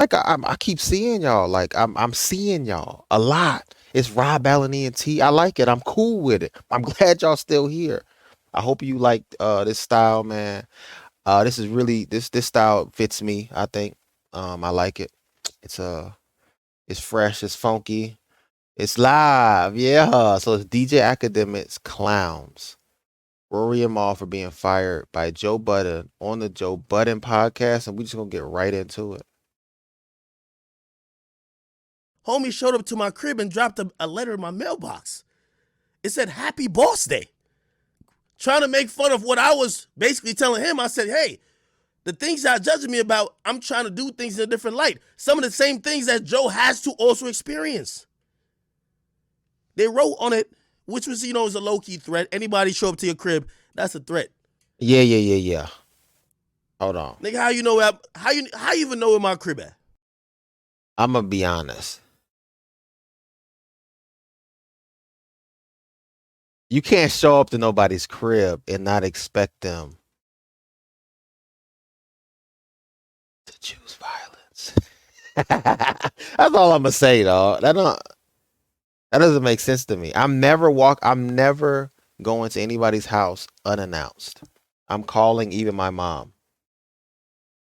Like I keep seeing y'all. Like I'm seeing y'all a lot. It's Rob Allen ENT. I like it. I'm cool with it. I'm glad y'all still here. I hope you like this style, man. This is really this style fits me, I think. I like it. It's it's fresh, it's funky, it's live. Yeah. So it's DJ Academics Clowns. Rory and Maul for being fired by Joe Budden on the Joe Budden podcast, and we just gonna get right into it. Homie showed up to my crib and dropped a letter in my mailbox. It said, "Happy Boss Day." Trying to make fun of what I was basically telling him. I said, hey, the things y'all judging me about, I'm trying to do things in a different light. Some of the same things that Joe has to also experience. They wrote on it, which was, is a low-key threat. Anybody show up to your crib, that's a threat. Yeah. Hold on. Nigga, how you know how you even know where my crib at? I'm gonna be honest. You can't show up to nobody's crib and not expect them to choose violence. That's all I'm gonna say, dog. That doesn't make sense to me. I'm never going to anybody's house unannounced. I'm calling even my mom.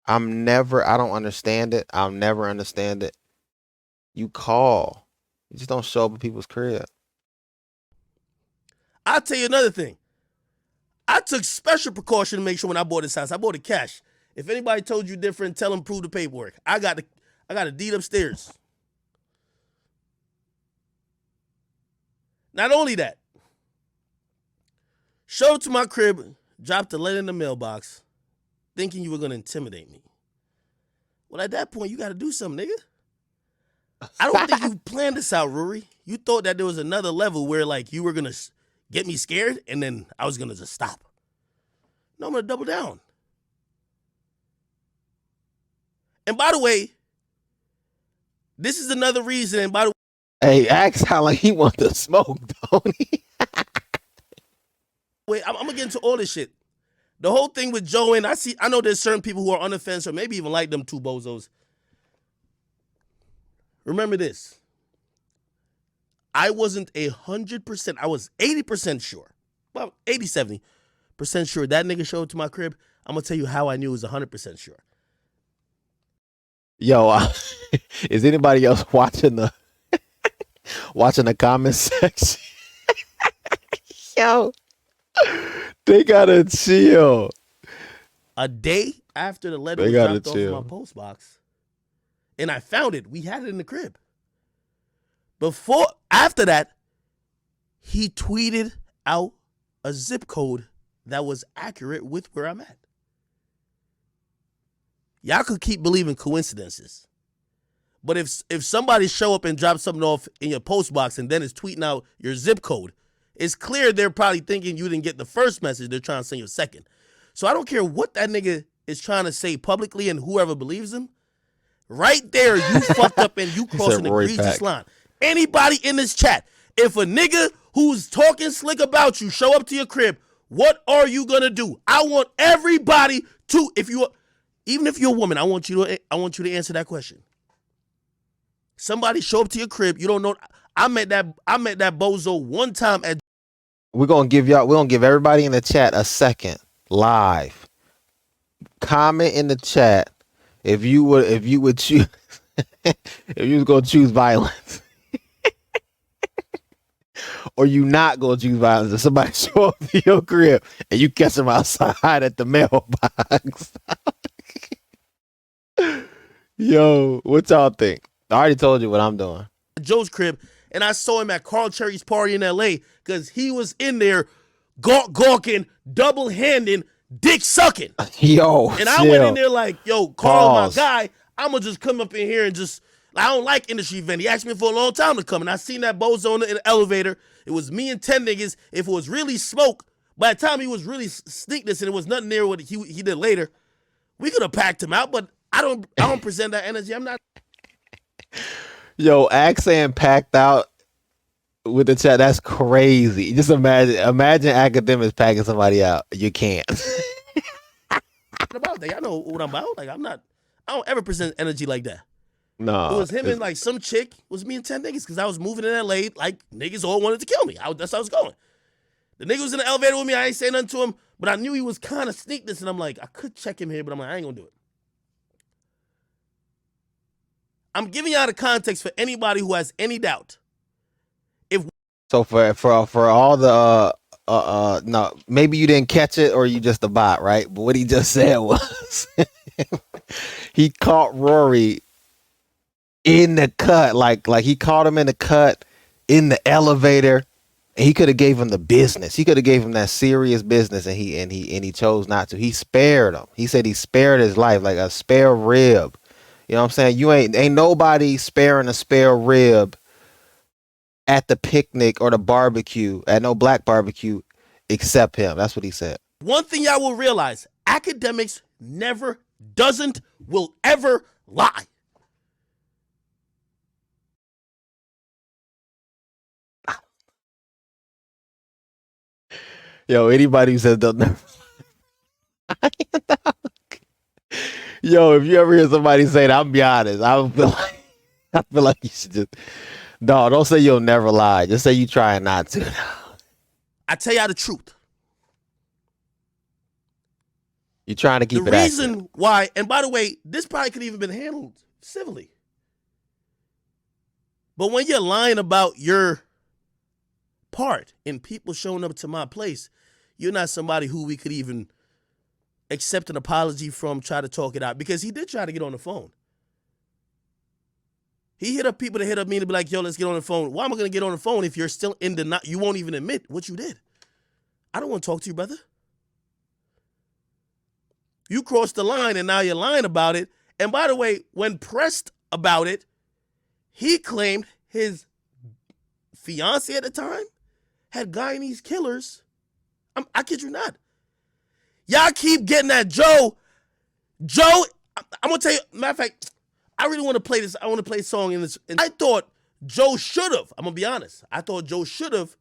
I don't understand it. I'll never understand it. You call. You just don't show up at people's crib. I'll tell you another thing. I took special precaution to make sure when I bought this house, I bought it cash. If anybody told you different, tell them prove the paperwork. I got a deed upstairs. Not only that, showed up to my crib, dropped a letter in the mailbox, thinking you were going to intimidate me. Well, at that point, you got to do something, nigga. I don't think you planned this out, Rory. You thought that there was another level where, like, you were going to get me scared and then I was going to just stop. No, I'm going to double down. And by the way, this is another reason, and by the way, hey, ask how like he wants to smoke, don't he? wait, I'm gonna get into all this shit. The whole thing with Joe and I know there's certain people who are on the fence or maybe even like them two bozos. Remember this. I wasn't 100%, I was 80% sure. Well, 80, 70% sure that nigga showed up to my crib. I'm gonna tell you how I knew it was 100% sure. Yo, is anybody else watching the comment section? Yo, they gotta chill. A day after the letter was dropped off in my post box, and I found it. We had it in the crib. After that, he tweeted out a zip code that was accurate with where I'm at. Y'all could keep believing coincidences. But if somebody show up and drop something off in your post box and then is tweeting out your zip code, it's clear they're probably thinking you didn't get the first message. They're trying to send you a second. So I don't care what that nigga is trying to say publicly and whoever believes him. Right there, you fucked up and you crossed an egregious line. Anybody in this chat, if a nigga who's talking slick about you show up to your crib, what are you gonna do? I want everybody to, even if you're a woman, I want you to answer that question. Somebody show up to your crib, you don't know. I met that bozo one time at. We're gonna give everybody in the chat a second live. Comment in the chat if you would choose if you was gonna choose violence. Or you not gonna choose violence if somebody show up to your crib and you catch them outside at the mailbox. Yo, what y'all think? I already told you what I'm doing. Joe's crib, and I saw him at Carl Cherry's party in L.A. because he was in there gawking, double-handing, dick-sucking. Yo, and I went in there like, yo, Carl, my guy, I'm going to just come up in here and just, I don't like industry event. He asked me for a long time to come, and I seen that bozo in the elevator. It was me and 10 niggas. If it was really smoke, by the time he was really sneak this and it was nothing near what he did later, we could have packed him out, but I don't present that energy. I'm not. Yo, Axan packed out with the chat. That's crazy. Just imagine Akademiks packing somebody out. You can't. About that, y'all know what I'm about. Like I don't ever present energy like that. It No, was him and like some chick. It was me and 10 niggas because I was moving in LA. Like niggas all wanted to kill me. That's how I was going. The nigga was in the elevator with me. I ain't saying nothing to him, but I knew he was kind of sneak this, and I'm like, I could check him here, but I'm like, I ain't gonna do it. I'm giving y'all the context for anybody who has any doubt. so for all the no, maybe you didn't catch it or you just a bot, right? But what he just said was he caught Rory in the cut, like he caught him in the cut in the elevator. He could have gave him the business. He could have gave him that serious business, and he chose not to. He spared him. He said he spared his life like a spare rib. You know what I'm saying? You ain't nobody sparing a spare rib at the picnic or the barbecue at no black barbecue except him. That's what he said. One thing y'all will realize, Akademiks never, doesn't, will ever lie. Yo, anybody who says they'll never. Yo, if you ever hear somebody say that, I'll be honest. I feel like you should just. No, don't say you'll never lie. Just say you trying not to. I tell y'all the truth. You're trying to keep the it reason accurate. why, and by the way, this probably could even been handled civilly. But when you're lying about your part and people showing up to my place, you're not somebody who we could even accept an apology from, try to talk it out. Because he did try to get on the phone. He hit up people that hit up me to be like, yo, let's get on the phone. Why am I going to get on the phone if you're still in the you won't even admit what you did? I don't want to talk to you, brother. You crossed the line and now you're lying about it. And by the way, when pressed about it, he claimed his fiance at the time had Guyanese killers. I kid you not. Y'all keep getting that Joe. I'm going to tell you, matter of fact, I really want to play this. I want to play a song in this. And I thought Joe should have, I'm going to be honest. I thought Joe should have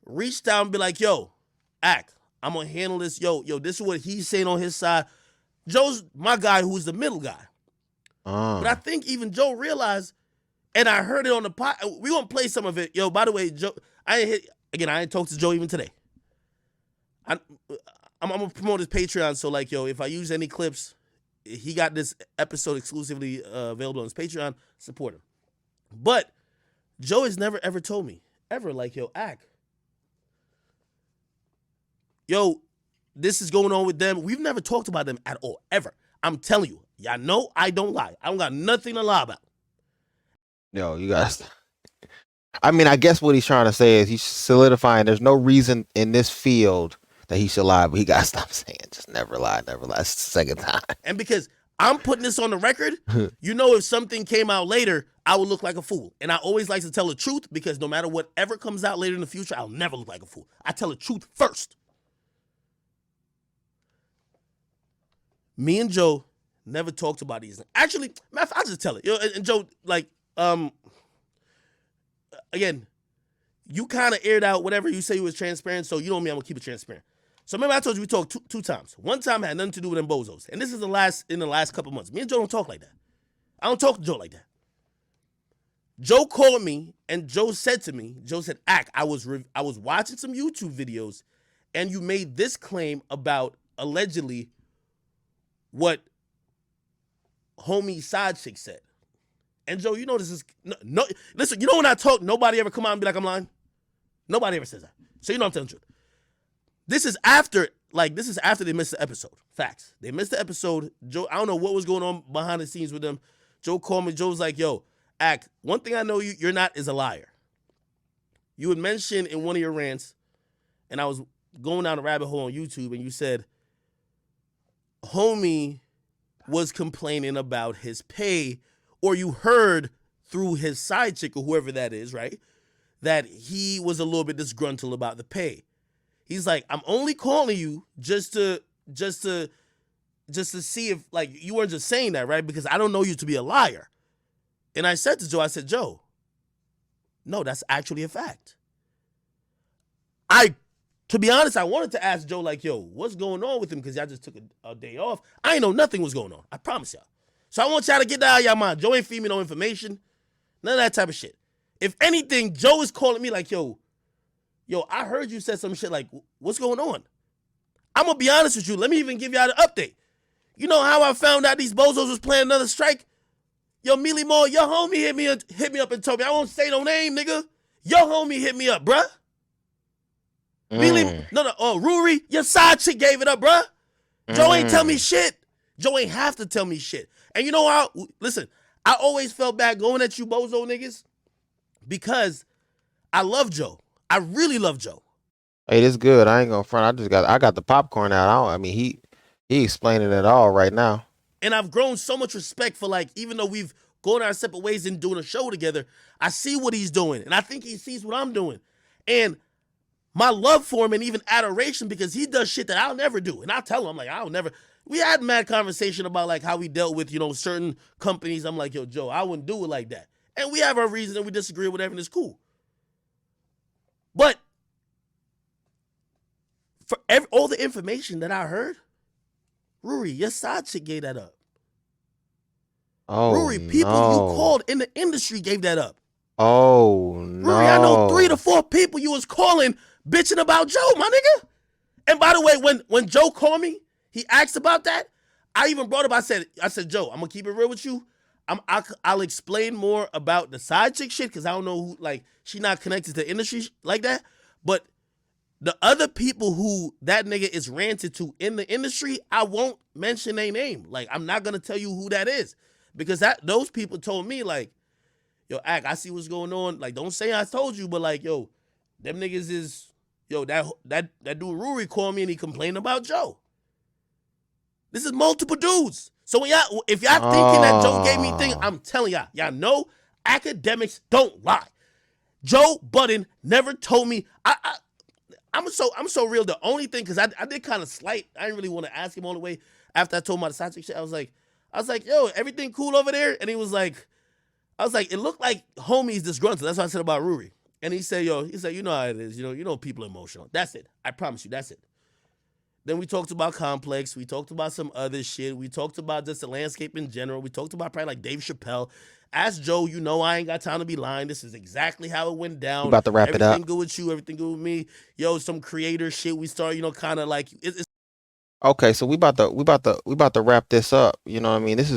reached out and be like, yo, Ak, I'm going to handle this. Yo, this is what he's saying on his side. Joe's my guy who's the middle guy. But I think even Joe realized, and I heard it on the pod. We're going to play some of it. Yo, by the way, Joe, I ain't talked to Joe even today. I'm going to promote his Patreon. So, like, yo, if I use any clips, he got this episode exclusively available on his Patreon. Support him. But Joe has never, ever told me, ever, like, yo, Ak, yo, this is going on with them. We've never talked about them at all, ever. I'm telling you, y'all know I don't lie. I don't got nothing to lie about. Yo, you guys. I mean, I guess what he's trying to say is he's solidifying there's no reason in this field that he should lie, but he got to stop saying just never lie, never lie. It's the second time. And because I'm putting this on the record, you know, if something came out later, I would look like a fool. And I always like to tell the truth because no matter whatever comes out later in the future, I'll never look like a fool. I tell the truth first. Me and Joe never talked about these. Actually, I'll just tell it. You know, and Joe, like, again, you kind of aired out whatever you say you was transparent, so you know me, I'm going to keep it transparent. So remember I told you we talked two times. One time had nothing to do with them bozos. And this is in the last couple months. Me and Joe don't talk like that. I don't talk to Joe like that. Joe called me and Joe said, Ak, I was watching some YouTube videos and you made this claim about allegedly what homie side chick said. And Joe, you know this is no listen, you know when I talk, nobody ever come out and be like I'm lying? Nobody ever says that. So you know I'm telling the truth. This is after they missed the episode. Facts. They missed the episode. Joe, I don't know what was going on behind the scenes with them. Joe called me. Joe was like, yo, Ak, one thing I know you're not is a liar. You had mentioned in one of your rants, and I was going down a rabbit hole on YouTube, and you said, homie was complaining about his pay, or you heard through his side chick or whoever that is, right, that he was a little bit disgruntled about the pay. He's like, I'm only calling you just to see if, like, you weren't just saying that, right? Because I don't know you to be a liar. And I said to Joe, Joe, no, that's actually a fact. To be honest, I wanted to ask Joe, like, yo, what's going on with him? Because y'all just took a day off. I ain't know nothing was going on. I promise y'all. So I want y'all to get that out of y'all mind. Joe ain't feed me no information. None of that type of shit. If anything, Joe is calling me like, yo, I heard you said some shit like, what's going on? I'm going to be honest with you. Let me even give y'all the update. You know how I found out these bozos was playing another strike? Yo, Mealy Moore, your homie hit me up and told me, I won't say no name, nigga. Your homie hit me up, bruh. Rory, your side chick gave it up, bruh. Joe ain't tell me shit. Joe ain't have to tell me shit. And you know how, listen, I always felt bad going at you bozo niggas because I love Joe. I really love Joe. Hey, this good. I ain't gonna front. I got the popcorn out. I mean, he explaining it all right now. And I've grown so much respect for, like, even though we've gone our separate ways and doing a show together, I see what he's doing. And I think he sees what I'm doing. And my love for him and even adoration because he does shit that I'll never do. And I'll tell him, I'm like, I'll never. We had mad conversation about, like, how we dealt with, certain companies. I'm like, yo, Joe, I wouldn't do it like that. And we have our reasons and we disagree or whatever, and it's cool. But for all the information that I heard, Rory, your side chick gave that up. Oh, Rory, people you called in the industry gave that up. Oh, no. Rory, I know 3 to 4 people you was calling bitching about Joe, my nigga. And by the way, when Joe called me, he asked about that. I even brought up, I said, Joe, I'm going to keep it real with you. I'll explain more about the side chick shit because I don't know who, like, she not connected to the industry like that. But the other people who that nigga is ranted to in the industry, I won't mention their name. Like, I'm not going to tell you who that is because those people told me, like, yo, I see what's going on. Like, don't say I told you, but, like, yo, them niggas is, yo, that dude Rory called me and he complained about Joe. This is multiple dudes. So if y'all thinking that Joe gave me thing, I'm telling y'all know academics don't lie. Joe Budden never told me. I'm so real. The only thing, because I did kind of slight. I didn't really want to ask him all the way after I told him about the side chick shit. I was like, yo, everything cool over there? And he was like, it looked like homies disgruntled. That's what I said about Rory. And he said, you know how it is. You know people are emotional. That's it. I promise you, that's it. Then we talked about Complex. We talked about some other shit. We talked about just the landscape in general. We talked about probably like Dave Chappelle. Ask Joe, I ain't got time to be lying. This is exactly how it went down. We about to wrap it up. Everything good with you. Everything good with me. Yo, some creator shit. We start, kind of like it's. Okay, so we about to wrap this up. You know what I mean? This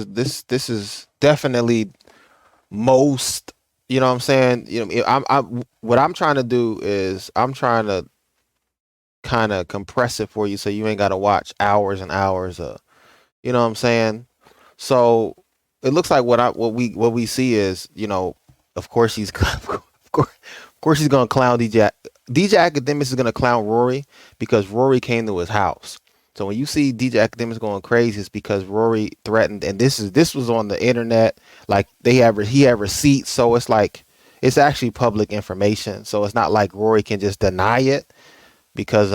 is definitely most. You know what I'm saying? What I'm trying to do is I'm trying to kind of compress it for you so you ain't got to watch hours and hours of, you know what I'm saying? So it looks like what we see is, of course he's of course he's going to clown DJ Akademiks is going to clown Rory because Rory came to his house. So when you see DJ Akademiks going crazy, it's because Rory threatened, and this was on the internet, like he had receipts, so it's like it's actually public information. So it's not like Rory can just deny it because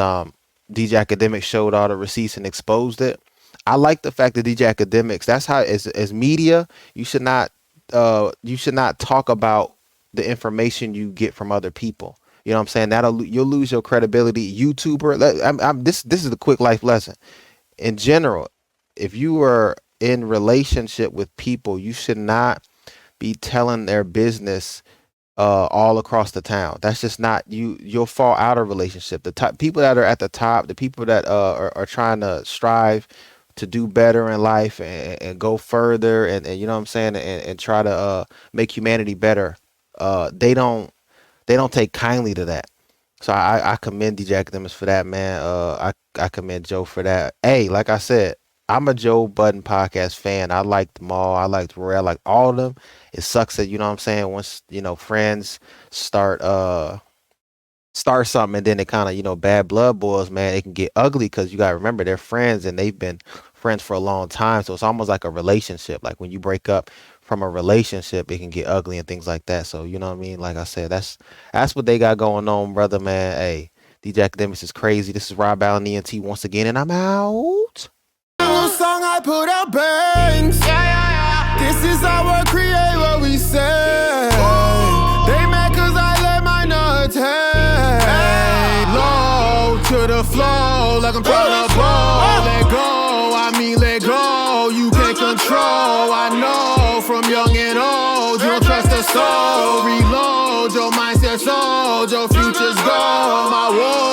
DJ Akademiks showed all the receipts and exposed it. I like the fact that DJ Akademiks, that's how as media, you should not talk about the information you get from other people. You know what I'm saying? You'll lose your credibility. YouTuber, this is a quick life lesson. In general, if you are in relationship with people, you should not be telling their business all across the town. That's just not you. You'll fall out of relationship. The top people that are at the top, the people that are trying to strive to do better in life and go further and you know what I'm saying and try to make humanity better. They don't take kindly to that. So I commend DJ Akademiks for that, man. I commend Joe for that. Hey, like I said, I'm a Joe Budden podcast fan. I liked them all. I liked Rory. I like all of them. It sucks that, you know what I'm saying, once, friends start something and then it kind of, bad blood boils, man, it can get ugly because you got to remember they're friends and they've been friends for a long time. So it's almost like a relationship. Like when you break up from a relationship, it can get ugly and things like that. So, you know what I mean? Like I said, that's what they got going on, brother, man. Hey, DJ Akademiks is crazy. This is Rob Allen ENT once again, and I'm out. Song I put out bangs. This is how we create what we say. They mad cause I let my nuts hang low to the flow like I'm trying to blow. Let go, I mean let go. You can't control, I know. from young and old. You don't trust a soul. Reload your mindset, sold. Your future's gold. My war